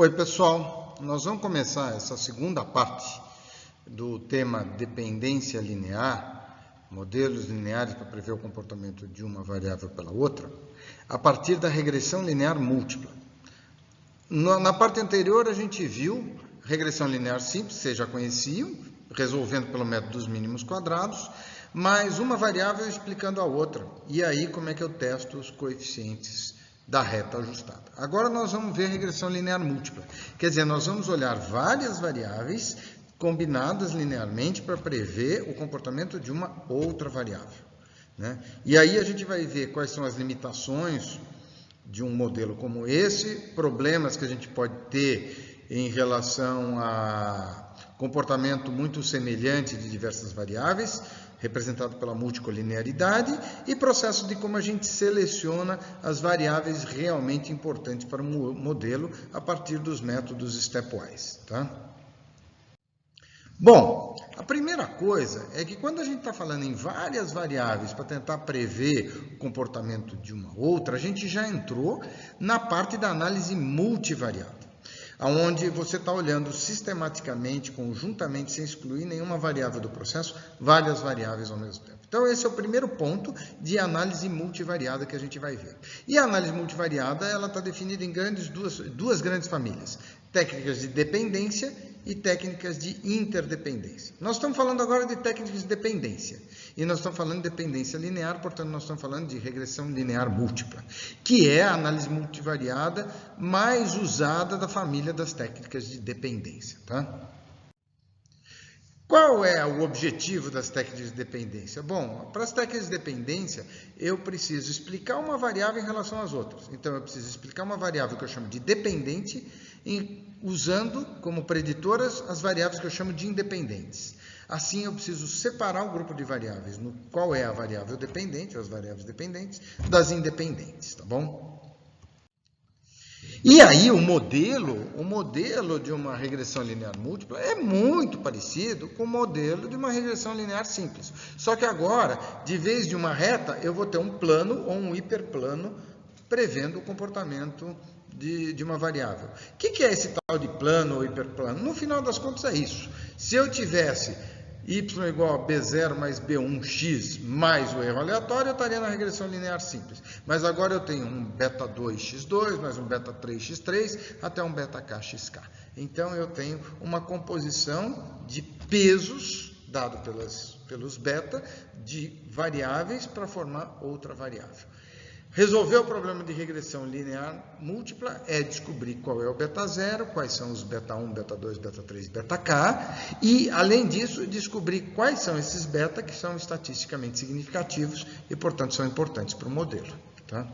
Oi, pessoal. Nós vamos começar essa segunda parte do tema dependência linear, modelos lineares para prever o comportamento de uma variável pela outra, a partir da regressão linear múltipla. Na parte anterior, a gente viu regressão linear simples, vocês já conheciam, resolvendo pelo método dos mínimos quadrados, mais uma variável explicando a outra. E aí, como é que eu testo os coeficientes da reta ajustada. Agora nós vamos ver regressão linear múltipla. Quer dizer, nós vamos olhar várias variáveis combinadas linearmente para prever o comportamento de uma outra variável, né? E aí a gente vai ver quais são as limitações de um modelo como esse, problemas que a gente pode ter em relação a comportamento muito semelhante de diversas variáveis, representado pela multicolinearidade, e processo de como a gente seleciona as variáveis realmente importantes para o modelo a partir dos métodos stepwise, tá? Bom, a primeira coisa é que quando a gente está falando em várias variáveis para tentar prever o comportamento de uma outra, a gente já entrou na parte da análise multivariada, onde você está olhando sistematicamente, conjuntamente, sem excluir nenhuma variável do processo, várias variáveis ao mesmo tempo. Então, esse é o primeiro ponto de análise multivariada que a gente vai ver. E a análise multivariada ela está definida em duas grandes famílias, técnicas de dependência e técnicas de interdependência. Nós estamos falando agora de técnicas de dependência. E nós estamos falando de dependência linear, portanto, nós estamos falando de regressão linear múltipla, que é a análise multivariada mais usada da família das técnicas de dependência, tá? Qual é o objetivo das técnicas de dependência? Bom, para as técnicas de dependência, eu preciso explicar uma variável em relação às outras. Então, eu preciso explicar uma variável que eu chamo de dependente, usando como preditoras as variáveis que eu chamo de independentes. Assim, eu preciso separar o grupo de variáveis, no qual é a variável dependente, ou as variáveis dependentes, das independentes, tá bom? E aí, o modelo de uma regressão linear múltipla é muito parecido com o modelo de uma regressão linear simples. Só que agora, de vez de uma reta, eu vou ter um plano ou um hiperplano prevendo o comportamento de uma variável. O que é esse tal de plano ou hiperplano? No final das contas é isso. Se eu tivesse y igual a b0 mais b1x mais o erro aleatório, eu estaria na regressão linear simples. Mas agora eu tenho um beta 2x2 mais um beta 3x3 até um beta kxk. Então eu tenho uma composição de pesos dado pelos beta de variáveis para formar outra variável. Resolver o problema de regressão linear múltipla é descobrir qual é o beta 0, quais são os beta 1, beta 2, beta 3, beta k, e, além disso, descobrir quais são esses beta que são estatisticamente significativos e, portanto, são importantes para o modelo, tá?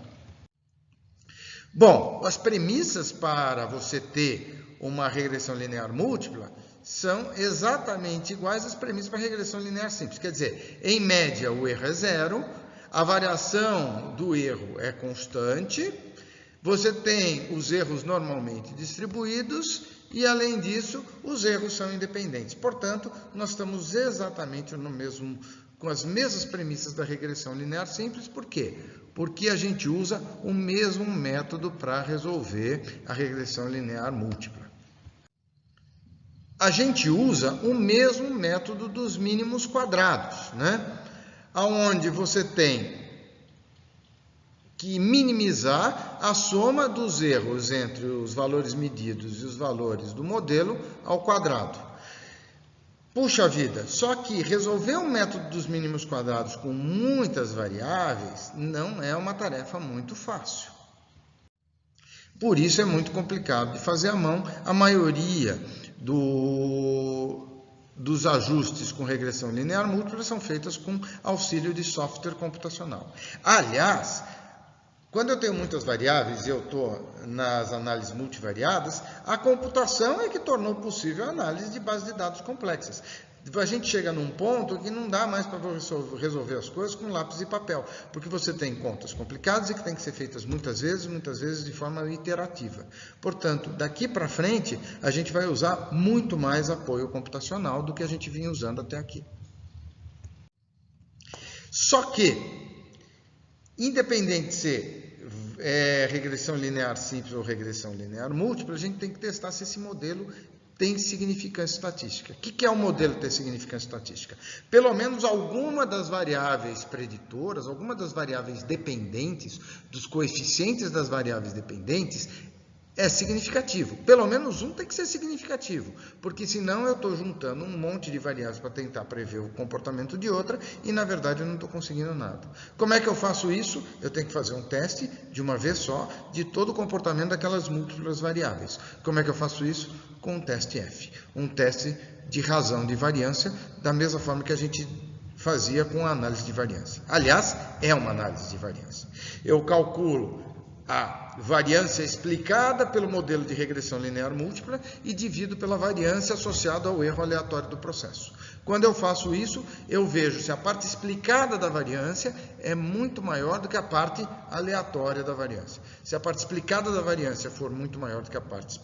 Bom, as premissas para você ter uma regressão linear múltipla são exatamente iguais às premissas para regressão linear simples. Quer dizer, em média, o erro é zero, a variação do erro é constante, você tem os erros normalmente distribuídos e, além disso, os erros são independentes. Portanto, nós estamos exatamente com as mesmas premissas da regressão linear simples. Por quê? Porque a gente usa o mesmo método para resolver a regressão linear múltipla. A gente usa o mesmo método dos mínimos quadrados, né? Onde você tem que minimizar a soma dos erros entre os valores medidos e os valores do modelo ao quadrado. Puxa vida, só que resolver o método dos mínimos quadrados com muitas variáveis não é uma tarefa muito fácil. Por isso é muito complicado de fazer à mão. A maioria dos ajustes com regressão linear múltipla são feitas com auxílio de software computacional. Aliás, quando eu tenho muitas variáveis e eu estou nas análises multivariadas, a computação é que tornou possível a análise de bases de dados complexas. A gente chega num ponto que não dá mais para resolver as coisas com lápis e papel, porque você tem contas complicadas e que tem que ser feitas muitas vezes de forma iterativa. Portanto, daqui para frente, a gente vai usar muito mais apoio computacional do que a gente vinha usando até aqui. Só que, independente de ser é regressão linear simples ou regressão linear múltipla, a gente tem que testar se esse modelo tem significância estatística. O que é o modelo ter significância estatística? Pelo menos alguma das variáveis preditoras, alguma das variáveis dependentes, dos coeficientes das variáveis dependentes, é significativo. Pelo menos um tem que ser significativo, porque senão eu estou juntando um monte de variáveis para tentar prever o comportamento de outra e, na verdade, eu não estou conseguindo nada. Como é que eu faço isso? Eu tenho que fazer um teste de uma vez só de todo o comportamento daquelas múltiplas variáveis. Como é que eu faço isso? Com um teste F, um teste de razão de variância, da mesma forma que a gente fazia com a análise de variância. Aliás, é uma análise de variância. Eu calculo a variância explicada pelo modelo de regressão linear múltipla e divido pela variância associada ao erro aleatório do processo. Quando eu faço isso, eu vejo se a parte explicada da variância é muito maior do que a parte aleatória da variância. Se a parte explicada da variância for muito maior do que a parte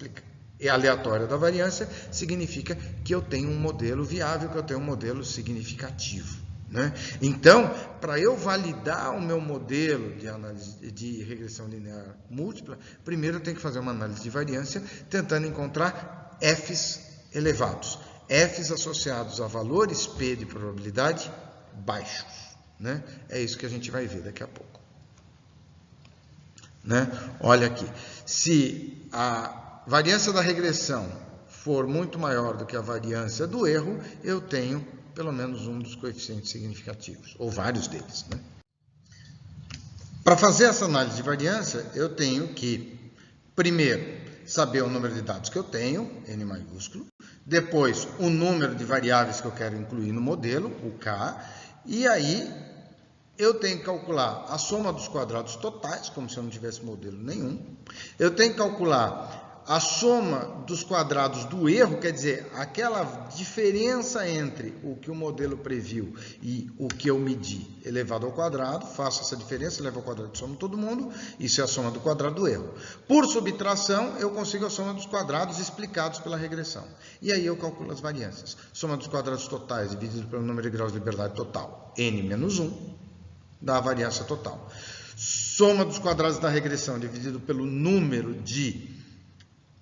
aleatória da variância, significa que eu tenho um modelo viável, que eu tenho um modelo significativo. Então, para eu validar o meu modelo de análise de regressão linear múltipla, primeiro eu tenho que fazer uma análise de variância, tentando encontrar Fs elevados, Fs associados a valores P de probabilidade baixos. É isso que a gente vai ver daqui a pouco. Olha aqui, se a variância da regressão for muito maior do que a variância do erro, eu tenho pelo menos um dos coeficientes significativos, ou vários deles. Para fazer essa análise de variância, eu tenho que, primeiro, saber o número de dados que eu tenho, N maiúsculo, depois o número de variáveis que eu quero incluir no modelo, o K, e aí eu tenho que calcular a soma dos quadrados totais, como se eu não tivesse modelo nenhum, eu tenho que calcular a soma dos quadrados do erro, quer dizer, aquela diferença entre o que o modelo previu e o que eu medi elevado ao quadrado, faço essa diferença, elevo ao quadrado e somo todo mundo, isso é a soma do quadrado do erro. Por subtração, eu consigo a soma dos quadrados explicados pela regressão. E aí eu calculo as variâncias. Soma dos quadrados totais dividido pelo número de graus de liberdade total, n menos 1, dá a variância total. Soma dos quadrados da regressão dividido pelo número de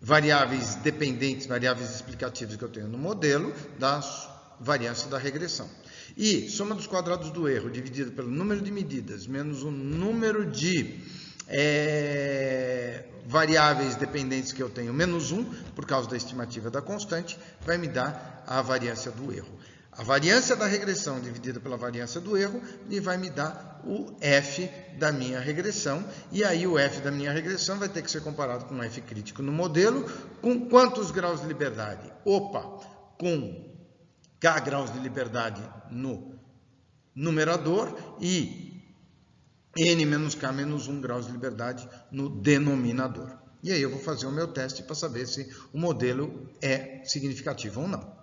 variáveis dependentes, variáveis explicativas que eu tenho no modelo, da variância da regressão. E soma dos quadrados do erro dividido pelo número de medidas menos o número de variáveis dependentes que eu tenho, menos 1, por causa da estimativa da constante, vai me dar a variância do erro. A variância da regressão dividida pela variância do erro e vai me dar o F da minha regressão. E aí o F da minha regressão vai ter que ser comparado com o F crítico no modelo. Com quantos graus de liberdade? Opa, com K graus de liberdade no numerador e N menos K menos 1 graus de liberdade no denominador. E aí eu vou fazer o meu teste para saber se o modelo é significativo ou não.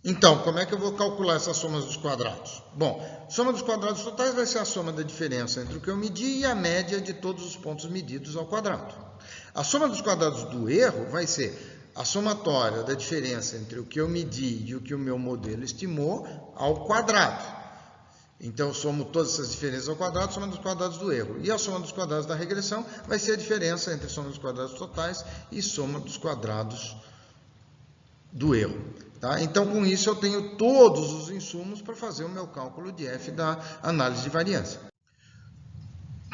Então, como é que eu vou calcular essas somas dos quadrados? Bom, soma dos quadrados totais vai ser a soma da diferença entre o que eu medi e a média de todos os pontos medidos ao quadrado. A soma dos quadrados do erro vai ser a somatória da diferença entre o que eu medi e o que o meu modelo estimou ao quadrado. Então, eu somo todas essas diferenças ao quadrado, soma dos quadrados do erro. E a soma dos quadrados da regressão vai ser a diferença entre a soma dos quadrados totais e soma dos quadrados do erro. Tá? Então, com isso, eu tenho todos os insumos para fazer o meu cálculo de F da análise de variância.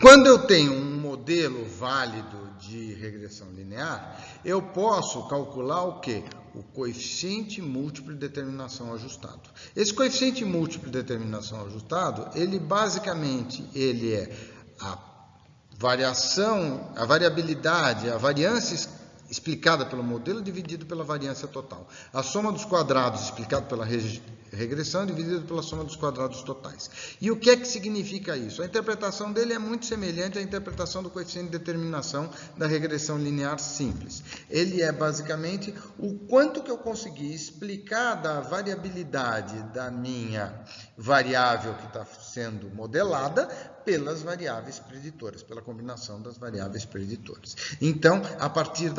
Quando eu tenho um modelo válido de regressão linear, eu posso calcular o quê? O coeficiente múltiplo de determinação ajustado. Esse coeficiente múltiplo de determinação ajustado, ele basicamente é a variação, a variabilidade, a variância explicada pelo modelo dividido pela variância total. A soma dos quadrados explicado pela regressão dividida pela soma dos quadrados totais. E o que é que significa isso? A interpretação dele é muito semelhante à interpretação do coeficiente de determinação da regressão linear simples. Ele é basicamente o quanto que eu consegui explicar da variabilidade da minha variável que está sendo modelada pelas variáveis preditoras, pela combinação das variáveis preditoras. Então, a partir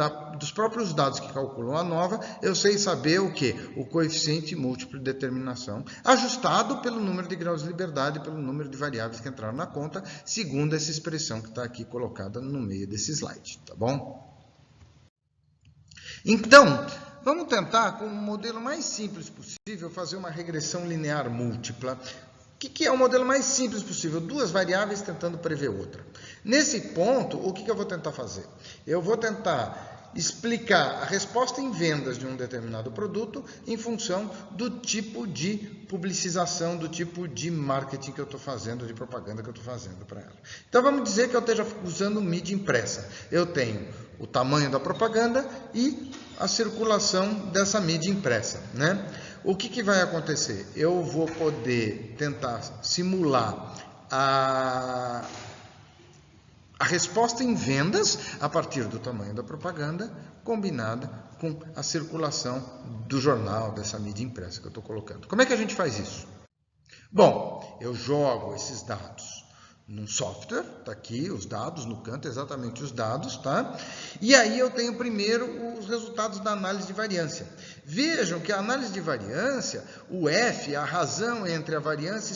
dos próprios dados que calculam a nova, eu sei saber o quê? O coeficiente múltiplo de determinação, ajustado pelo número de graus de liberdade, pelo número de variáveis que entraram na conta, segundo essa expressão que está aqui colocada no meio desse slide, tá bom? Então, vamos tentar, com o modelo mais simples possível, fazer uma regressão linear múltipla. O que é o modelo mais simples possível? Duas variáveis tentando prever outra. Nesse ponto, o que eu vou tentar fazer? Eu vou tentar explicar a resposta em vendas de um determinado produto em função do tipo de publicização, do tipo de marketing que eu estou fazendo, de propaganda que eu estou fazendo para ela. Então, vamos dizer que eu esteja usando mídia impressa. Eu tenho o tamanho da propaganda e a circulação dessa mídia impressa, né? O que vai acontecer? Eu vou poder tentar simular a resposta em vendas a partir do tamanho da propaganda, combinada com a circulação do jornal, dessa mídia impressa que eu estou colocando. Como é que a gente faz isso? Bom, eu jogo esses dados num software, está aqui os dados no canto, exatamente os dados, tá? E aí eu tenho primeiro os resultados da análise de variância. Vejam que a análise de variância, o F, a razão entre a variância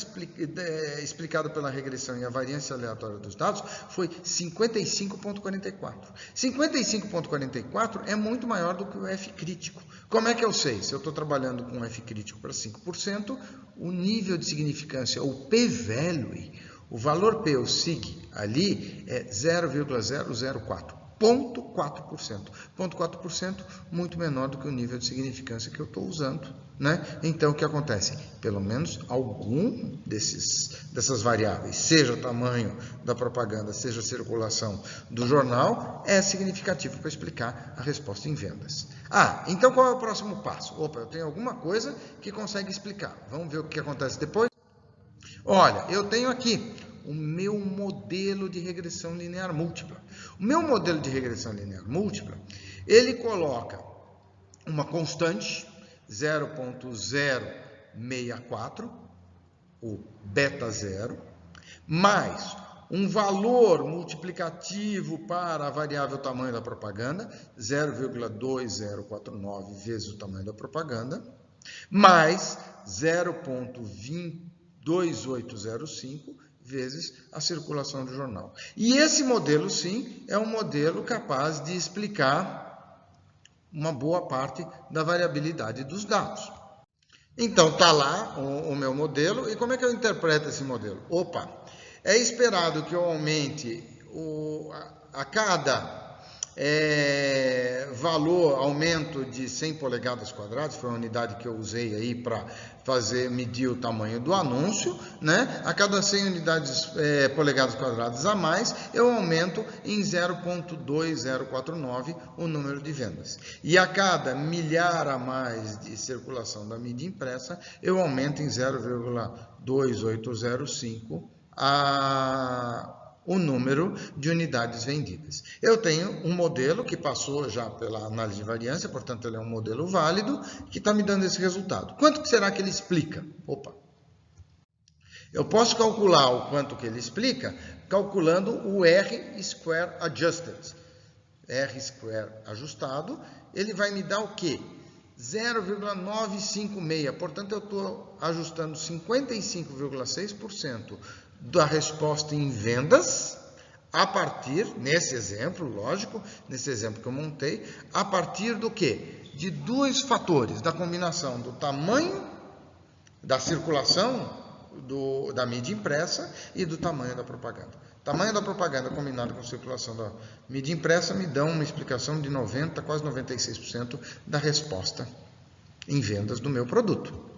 explicada pela regressão e a variância aleatória dos dados, foi 55,44. 55,44 é muito maior do que o F crítico. Como é que eu sei? Se eu estou trabalhando com F crítico para 5%, o nível de significância, o p-value, o valor P, o sig, ali é 0,004, 0,4%. 0,4% muito menor do que o nível de significância que eu estou usando, né? Então, o que acontece? Pelo menos algum dessas variáveis, seja o tamanho da propaganda, seja a circulação do jornal, é significativo para explicar a resposta em vendas. Então qual é o próximo passo? Opa, eu tenho alguma coisa que consegue explicar. Vamos ver o que acontece depois? Olha, eu tenho aqui o meu modelo de regressão linear múltipla. O meu modelo de regressão linear múltipla, ele coloca uma constante, 0,064, o beta zero, mais um valor multiplicativo para a variável tamanho da propaganda, 0,2049 vezes o tamanho da propaganda, mais 0,2805 vezes a circulação do jornal. E esse modelo, sim, é um modelo capaz de explicar uma boa parte da variabilidade dos dados. Então, está lá o meu modelo. E como é que eu interpreto esse modelo? Opa, é esperado que eu aumente a cada aumento de 100 polegadas quadradas, foi a unidade que eu usei aí para medir o tamanho do anúncio, né? A cada 100 unidades polegadas quadradas a mais, eu aumento em 0,2049 o número de vendas. E a cada milhar a mais de circulação da mídia impressa, eu aumento em 0,2805 o número de unidades vendidas. Eu tenho um modelo que passou já pela análise de variância, portanto, ele é um modelo válido, que está me dando esse resultado. Quanto que será que ele explica? Opa! Eu posso calcular o quanto que ele explica calculando o R-square adjusted. R-square ajustado, ele vai me dar o quê? 0,956. Portanto, eu estou ajustando 55,6% da resposta em vendas, a partir, nesse exemplo, lógico, nesse exemplo que eu montei, a partir do quê? De dois fatores, da combinação do tamanho da circulação da mídia impressa e do tamanho da propaganda. O tamanho da propaganda combinado com a circulação da mídia impressa me dão uma explicação de 90%, quase 96% da resposta em vendas do meu produto.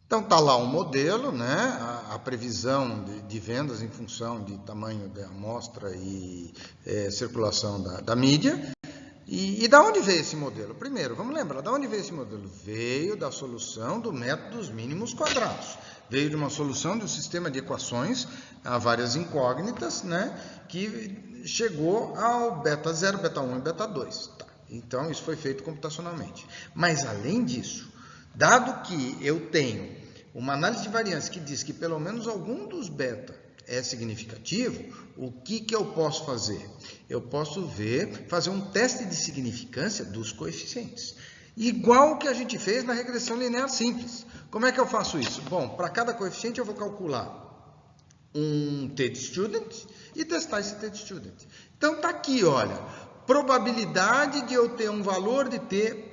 Então, está lá um modelo, né? A previsão de vendas em função de tamanho da amostra e circulação da mídia. E da onde veio esse modelo? Primeiro, vamos lembrar, da onde veio esse modelo? Veio da solução do método dos mínimos quadrados. Veio de uma solução de um sistema de equações a várias incógnitas, né? Que chegou ao beta 0, beta 1 e beta 2. Tá. Então, isso foi feito computacionalmente. Mas, além disso, dado que eu tenho uma análise de variância que diz que pelo menos algum dos beta é significativo, o que eu posso fazer? Eu posso fazer um teste de significância dos coeficientes. Igual que a gente fez na regressão linear simples. Como é que eu faço isso? Bom, para cada coeficiente eu vou calcular um t de student e testar esse t de student. Então tá aqui, olha, probabilidade de eu ter um valor de t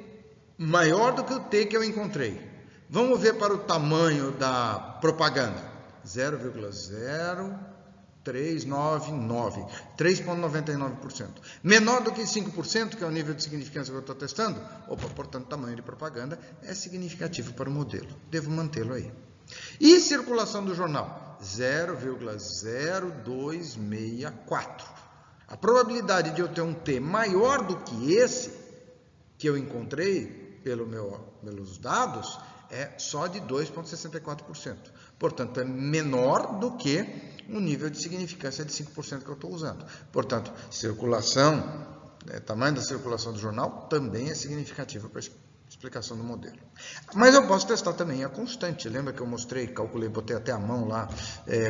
maior do que o t que eu encontrei. Vamos ver para o tamanho da propaganda. 0,0399, 3,99%. Menor do que 5%, que é o nível de significância que eu estou testando, portanto, tamanho de propaganda é significativo para o modelo. Devo mantê-lo aí. E circulação do jornal? 0,0264. A probabilidade de eu ter um T maior do que esse que eu encontrei pelos dados é só de 2,64%. Portanto, é menor do que o nível de significância de 5% que eu estou usando. Portanto, tamanho da circulação do jornal também é significativo para a explicação do modelo. Mas eu posso testar também a constante. Lembra que eu mostrei, calculei, botei até a mão lá,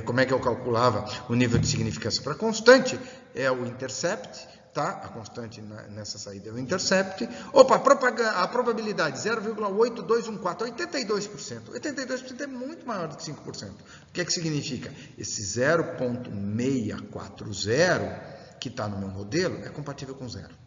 como é que eu calculava o nível de significância para a constante? É o intercept, tá? A constante nessa saída é o intercept. A probabilidade 0,8214, 82%. 82% é muito maior do que 5%. O que é que significa? Esse 0,640 que está no meu modelo é compatível com zero.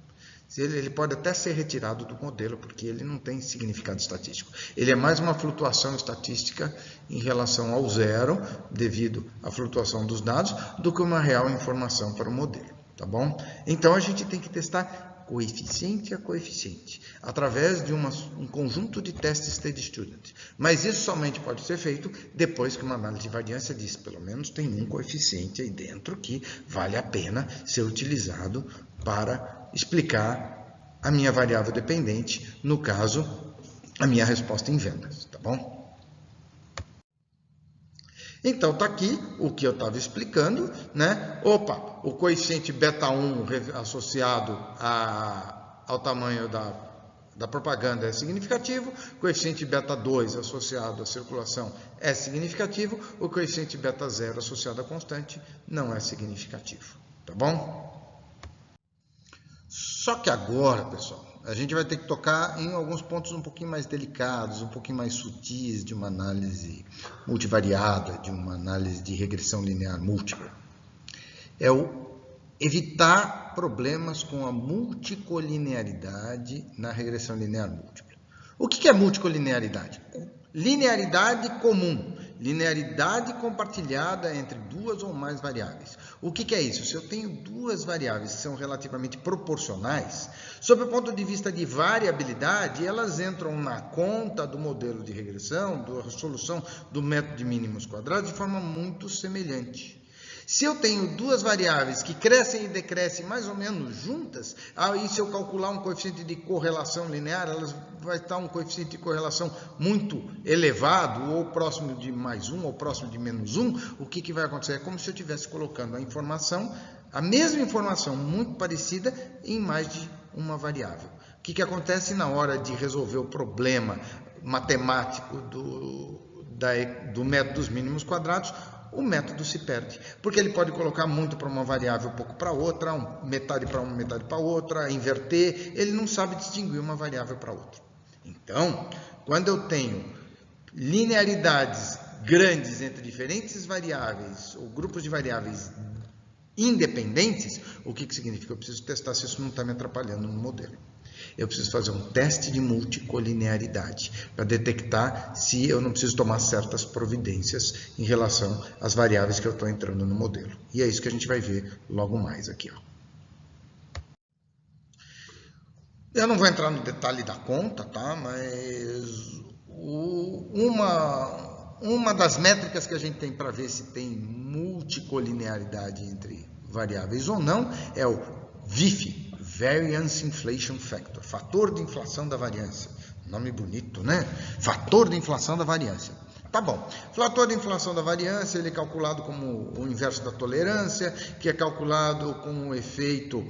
Ele pode até ser retirado do modelo, porque ele não tem significado estatístico. Ele é mais uma flutuação estatística em relação ao zero, devido à flutuação dos dados, do que uma real informação para o modelo. Tá bom? Então, a gente tem que testar coeficiente a coeficiente, através de um conjunto de testes t-student. Mas isso somente pode ser feito depois que uma análise de variância diz, pelo menos tem um coeficiente aí dentro que vale a pena ser utilizado para explicar a minha variável dependente, no caso, a minha resposta em vendas, tá bom? Então, está aqui o que eu estava explicando, né? O coeficiente beta1 associado ao tamanho da propaganda é significativo, o coeficiente beta2 associado à circulação é significativo, o coeficiente beta0 associado à constante não é significativo, tá bom? Só que agora, pessoal, a gente vai ter que tocar em alguns pontos um pouquinho mais delicados, um pouquinho mais sutis de uma análise multivariada, de uma análise de regressão linear múltipla. É evitar problemas com a multicolinearidade na regressão linear múltipla. O que é multicolinearidade? Linearidade comum, linearidade compartilhada entre duas ou mais variáveis. O que é isso? Se eu tenho duas variáveis que são relativamente proporcionais, sob o ponto de vista de variabilidade, elas entram na conta do modelo de regressão, da solução do método de mínimos quadrados, de forma muito semelhante. Se eu tenho duas variáveis que crescem e decrescem mais ou menos juntas, aí se eu calcular um coeficiente de correlação linear, elas vai estar um coeficiente de correlação muito elevado, ou próximo de mais 1, ou próximo de menos 1, o que vai acontecer? É como se eu estivesse colocando a mesma informação muito parecida em mais de uma variável. O que acontece na hora de resolver o problema matemático do método dos mínimos quadrados? O método se perde, porque ele pode colocar muito para uma variável, pouco para outra, metade para uma, metade para outra, inverter, ele não sabe distinguir uma variável para outra. Então, quando eu tenho linearidades grandes entre diferentes variáveis, ou grupos de variáveis independentes, o que significa? Eu preciso testar se isso não está me atrapalhando no modelo. Eu preciso fazer um teste de multicolinearidade para detectar se eu não preciso tomar certas providências em relação às variáveis que eu estou entrando no modelo. E é isso que a gente vai ver logo mais aqui. Eu não vou entrar no detalhe da conta, tá? Mas uma das métricas que a gente tem para ver se tem multicolinearidade entre variáveis ou não é o VIF, Variance Inflation Factor, fator de inflação da variância. Nome bonito, né? Fator de inflação da variância. Tá bom. Fator de inflação da variância, ele é calculado como o inverso da tolerância, que é calculado com o efeito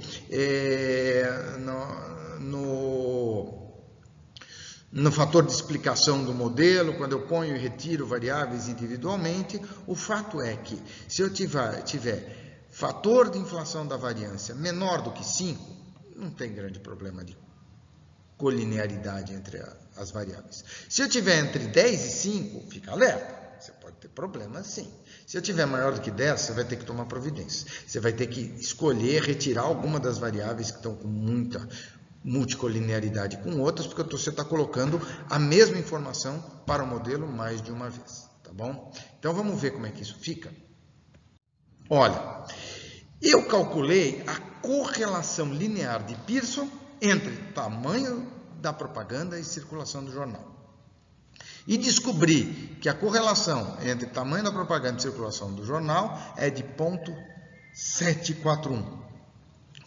no fator de explicação do modelo, quando eu ponho e retiro variáveis individualmente. O fato é que, se eu tiver fator de inflação da variância menor do que 5, não tem grande problema de colinearidade entre as variáveis. Se eu tiver entre 10 e 5, fica alerta. Você pode ter problema, sim. Se eu tiver maior do que 10, você vai ter que tomar providência. Você vai ter que escolher retirar alguma das variáveis que estão com muita multicolinearidade com outras, porque você está colocando a mesma informação para o modelo mais de uma vez, tá bom? Então, vamos ver como é que isso fica. Olha, eu calculei a correlação linear de Pearson entre tamanho da propaganda e circulação do jornal. E descobri que a correlação entre tamanho da propaganda e circulação do jornal é de 0,741.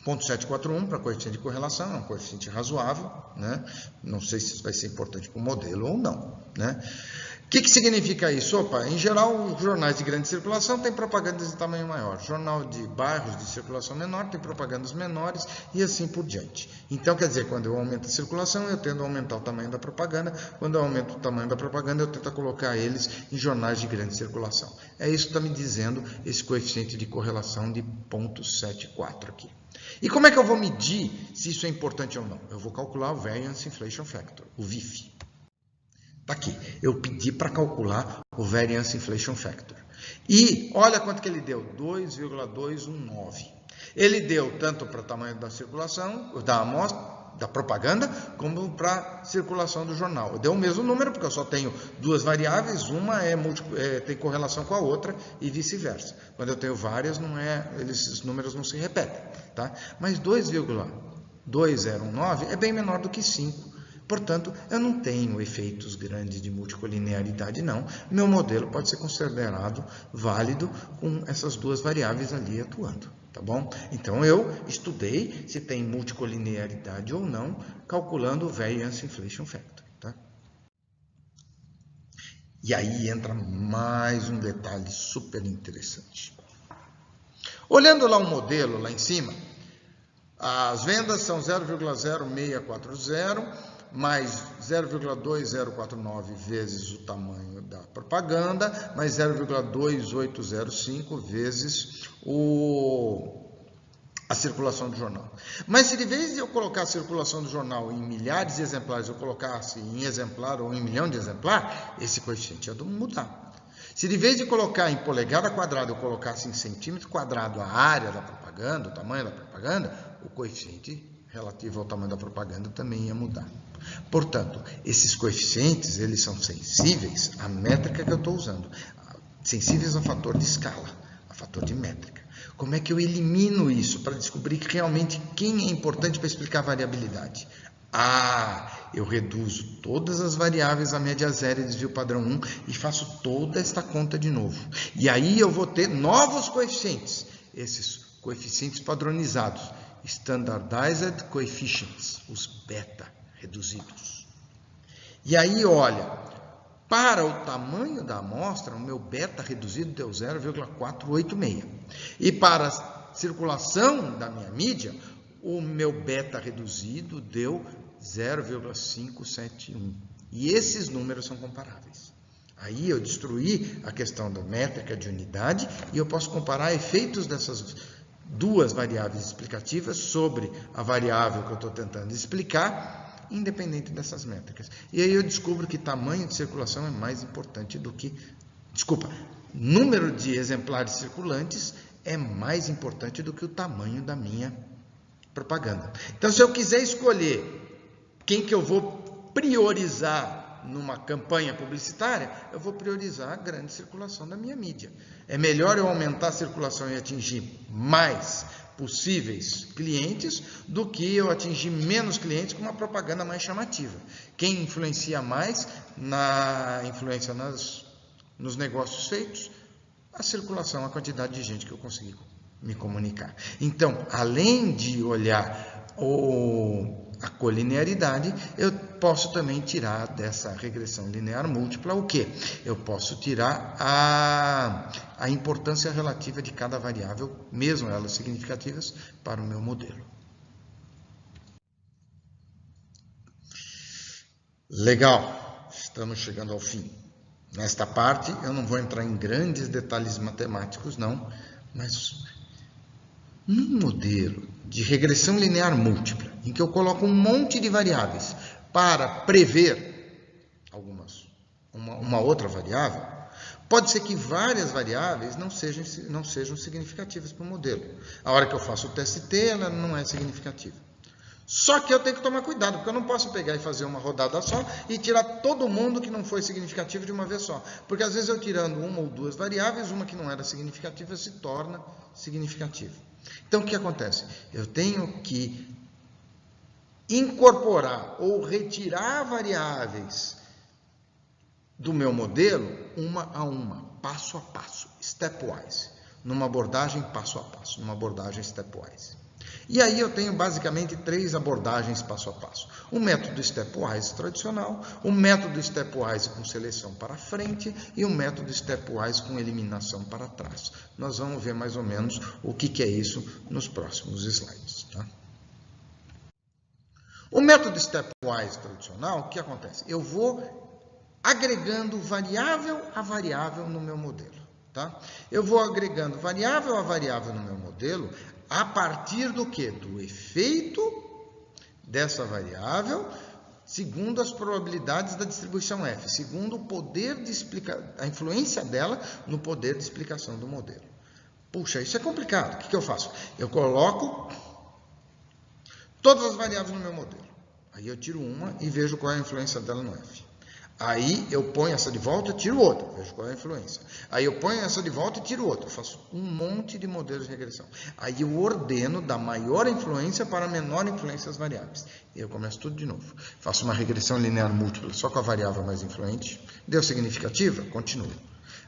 0,741 para coeficiente de correlação, é um coeficiente razoável, né? Não sei se isso vai ser importante para o modelo ou não, né? O que significa isso? Opa, em geral, os jornais de grande circulação têm propagandas de tamanho maior. Jornal de bairros de circulação menor tem propagandas menores e assim por diante. Então, quer dizer, quando eu aumento a circulação, eu tendo a aumentar o tamanho da propaganda. Quando eu aumento o tamanho da propaganda, eu tento colocar eles em jornais de grande circulação. É isso que está me dizendo esse coeficiente de correlação de 0,74 aqui. E como é que eu vou medir se isso é importante ou não? Eu vou calcular o Variance Inflation Factor, o VIF. Está aqui, eu pedi para calcular o Variance Inflation Factor. E olha quanto que ele deu, 2,219. Ele deu tanto para o tamanho da circulação, da amostra, da propaganda, como para a circulação do jornal. Deu o mesmo número, porque eu só tenho duas variáveis, uma tem correlação com a outra e vice-versa. Quando eu tenho várias, esses números não se repetem. Tá? Mas 2,219 é bem menor do que 5. Portanto, eu não tenho efeitos grandes de multicolinearidade, não. Meu modelo pode ser considerado válido com essas duas variáveis ali atuando, tá bom? Então, eu estudei se tem multicolinearidade ou não, calculando o Variance Inflation Factor, tá? E aí entra mais um detalhe super interessante. Olhando lá o modelo, lá em cima, as vendas são 0,0640, mais 0,2049 vezes o tamanho da propaganda, mais 0,2805 vezes a circulação do jornal. Mas se de vez de eu colocar a circulação do jornal em milhares de exemplares, eu colocasse em exemplar ou em 1 milhão de exemplar, esse coeficiente ia mudar. Se de vez de colocar em polegada quadrada, eu colocasse em centímetro quadrado a área da propaganda, o tamanho da propaganda, o coeficiente relativo ao tamanho da propaganda também ia mudar. Portanto, esses coeficientes, eles são sensíveis à métrica que eu estou usando, sensíveis ao fator de escala, ao fator de métrica. Como é que eu elimino isso para descobrir que realmente quem é importante para explicar a variabilidade? Eu reduzo todas as variáveis à média zero e desvio padrão 1 e faço toda esta conta de novo. E aí eu vou ter novos coeficientes, esses coeficientes padronizados, Standardized Coefficients, os beta reduzidos. E aí, olha, para o tamanho da amostra, o meu beta reduzido deu 0,486. E para a circulação da minha mídia, o meu beta reduzido deu 0,571. E esses números são comparáveis. Aí eu destruí a questão da métrica de unidade e eu posso comparar efeitos dessas duas variáveis explicativas sobre a variável que eu estou tentando explicar, independente dessas métricas. E aí eu descubro que tamanho de circulação é mais importante do que... número de exemplares circulantes é mais importante do que o tamanho da minha propaganda. Então, se eu quiser escolher quem que eu vou priorizar numa campanha publicitária, eu vou priorizar a grande circulação da minha mídia. É melhor eu aumentar a circulação e atingir mais possíveis clientes do que eu atingir menos clientes com uma propaganda mais chamativa. Quem influencia mais nos negócios feitos? A circulação, a quantidade de gente que eu consegui me comunicar. Então, além de olhar a colinearidade, eu posso também tirar dessa regressão linear múltipla o quê? Eu posso tirar a importância relativa de cada variável, mesmo elas significativas, para o meu modelo. Legal, estamos chegando ao fim. Nesta parte eu não vou entrar em grandes detalhes matemáticos não, mas num modelo de regressão linear múltipla, em que eu coloco um monte de variáveis para prever uma outra variável, pode ser que várias variáveis não sejam significativas para o modelo. A hora que eu faço o teste T, ela não é significativa. Só que eu tenho que tomar cuidado, porque eu não posso pegar e fazer uma rodada só e tirar todo mundo que não foi significativo de uma vez só. Porque às vezes eu tirando uma ou duas variáveis, uma que não era significativa se torna significativa. Então o que acontece? Eu tenho que incorporar ou retirar variáveis do meu modelo uma a uma, passo a passo, stepwise, numa abordagem passo a passo, numa abordagem stepwise. E aí eu tenho basicamente 3 abordagens passo a passo. O método stepwise tradicional, o método stepwise com seleção para frente e o método stepwise com eliminação para trás. Nós vamos ver mais ou menos o que é isso nos próximos slides. Tá? O método stepwise tradicional, o que acontece? Eu vou agregando variável a variável no meu modelo. Tá? Eu vou agregando variável a variável no meu modelo a partir do quê? Do efeito dessa variável, segundo as probabilidades da distribuição F, segundo o poder de a influência dela no poder de explicação do modelo. Puxa, isso é complicado. O que eu faço? Eu coloco todas as variáveis no meu modelo. Aí eu tiro uma e vejo qual é a influência dela no F. Aí eu ponho essa de volta e tiro outra, vejo qual é a influência. Aí eu ponho essa de volta e tiro outra, eu faço um monte de modelos de regressão. Aí eu ordeno da maior influência para a menor influência as variáveis. E eu começo tudo de novo. Faço uma regressão linear múltipla só com a variável mais influente. Deu significativa? Continuo.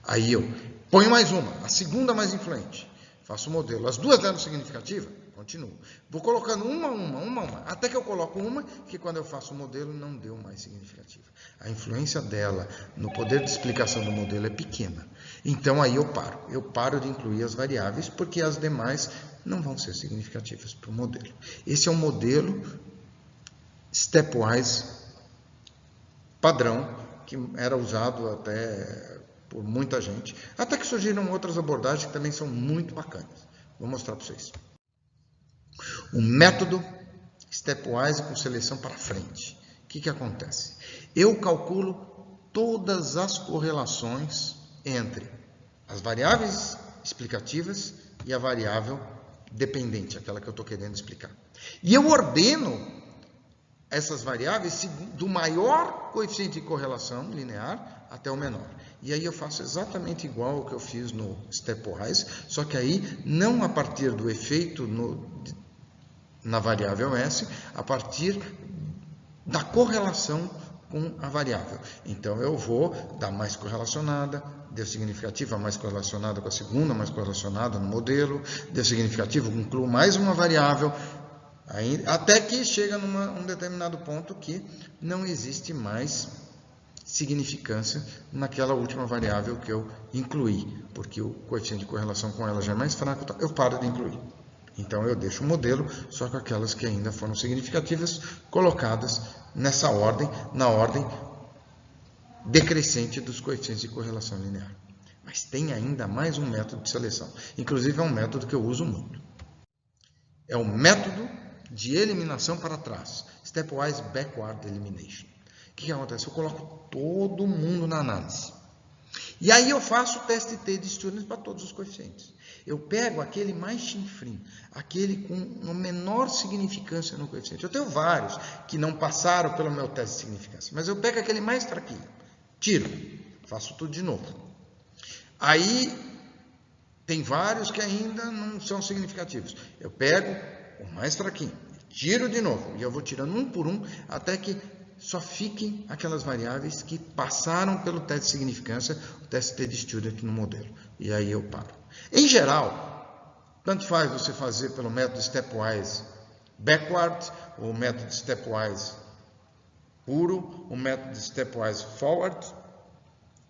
Aí eu ponho mais uma, a segunda mais influente. Faço o modelo. As duas deram significativa? Continuo. Vou colocando uma, até que eu coloco uma que quando eu faço o modelo não deu mais significativa. A influência dela no poder de explicação do modelo é pequena. Então aí eu paro. Eu paro de incluir as variáveis porque as demais não vão ser significativas para o modelo. Esse é um modelo stepwise padrão que era usado até por muita gente. Até que surgiram outras abordagens que também são muito bacanas. Vou mostrar para vocês. O método stepwise com seleção para frente. O que acontece? Eu calculo todas as correlações entre as variáveis explicativas e a variável dependente, aquela que eu estou querendo explicar. E eu ordeno essas variáveis do maior coeficiente de correlação linear até o menor. E aí eu faço exatamente igual ao que eu fiz no stepwise, só que aí não a partir do efeito na variável S, a partir da correlação com a variável. Então, eu vou dar mais correlacionada, deu significativa mais correlacionada com a segunda, mais correlacionada no modelo, deu significativo, incluo mais uma variável, até que chega num determinado ponto que não existe mais significância naquela última variável que eu incluí, porque o coeficiente de correlação com ela já é mais fraco, eu paro de incluir. Então, eu deixo o modelo só com aquelas que ainda foram significativas, colocadas nessa ordem, na ordem decrescente dos coeficientes de correlação linear. Mas tem ainda mais um método de seleção. Inclusive, é um método que eu uso muito. É o método de eliminação para trás. Stepwise Backward Elimination. O que acontece? Eu coloco todo mundo na análise. E aí eu faço o teste T de students para todos os coeficientes. Eu pego aquele mais chinfrim, aquele com uma menor significância no coeficiente. Eu tenho vários que não passaram pelo meu teste de significância, mas eu pego aquele mais fraquinho, tiro, faço tudo de novo. Aí tem vários que ainda não são significativos. Eu pego o mais fraquinho, tiro de novo, e eu vou tirando um por um até que só fiquem aquelas variáveis que passaram pelo teste de significância, o teste T de student no modelo. E aí eu paro. Em geral, tanto faz você fazer pelo método stepwise backward, o método stepwise puro, o método stepwise forward,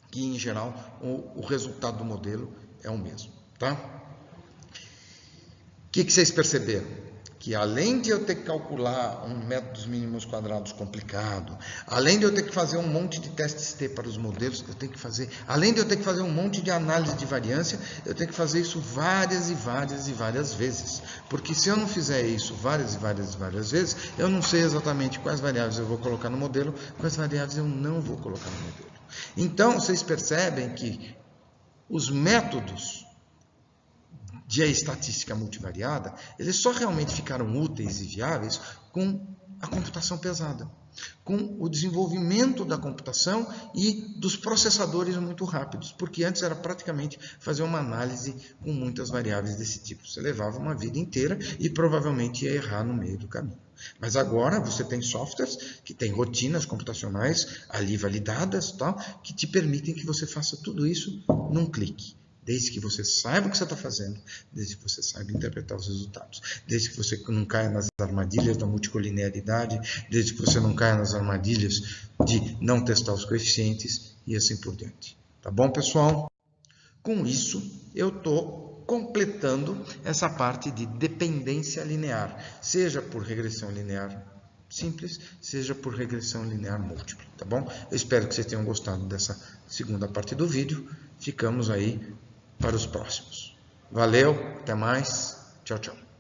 que em geral o resultado do modelo é o mesmo. Tá? O que vocês perceberam? que além de eu ter que calcular um método dos mínimos quadrados complicado, além de eu ter que fazer um monte de testes T para os modelos que eu tenho que fazer, além de eu ter que fazer um monte de análise de variância, eu tenho que fazer isso várias e várias e várias vezes. Porque se eu não fizer isso várias e várias e várias vezes, eu não sei exatamente quais variáveis eu vou colocar no modelo, quais variáveis eu não vou colocar no modelo. Então, vocês percebem que os métodos de estatística multivariada, eles só realmente ficaram úteis e viáveis com a computação pesada, com o desenvolvimento da computação e dos processadores muito rápidos, porque antes era praticamente fazer uma análise com muitas variáveis desse tipo. Você levava uma vida inteira e provavelmente ia errar no meio do caminho. Mas agora você tem softwares que têm rotinas computacionais ali validadas, tá? Que te permitem que você faça tudo isso num clique. Desde que você saiba o que você está fazendo, desde que você saiba interpretar os resultados, desde que você não caia nas armadilhas da multicolinearidade, desde que você não caia nas armadilhas de não testar os coeficientes e assim por diante. Tá bom, pessoal? Com isso, eu estou completando essa parte de dependência linear, seja por regressão linear simples, seja por regressão linear múltipla, tá bom? Eu espero que vocês tenham gostado dessa segunda parte do vídeo. Ficamos aí para os próximos. Valeu, até mais. Tchau, tchau.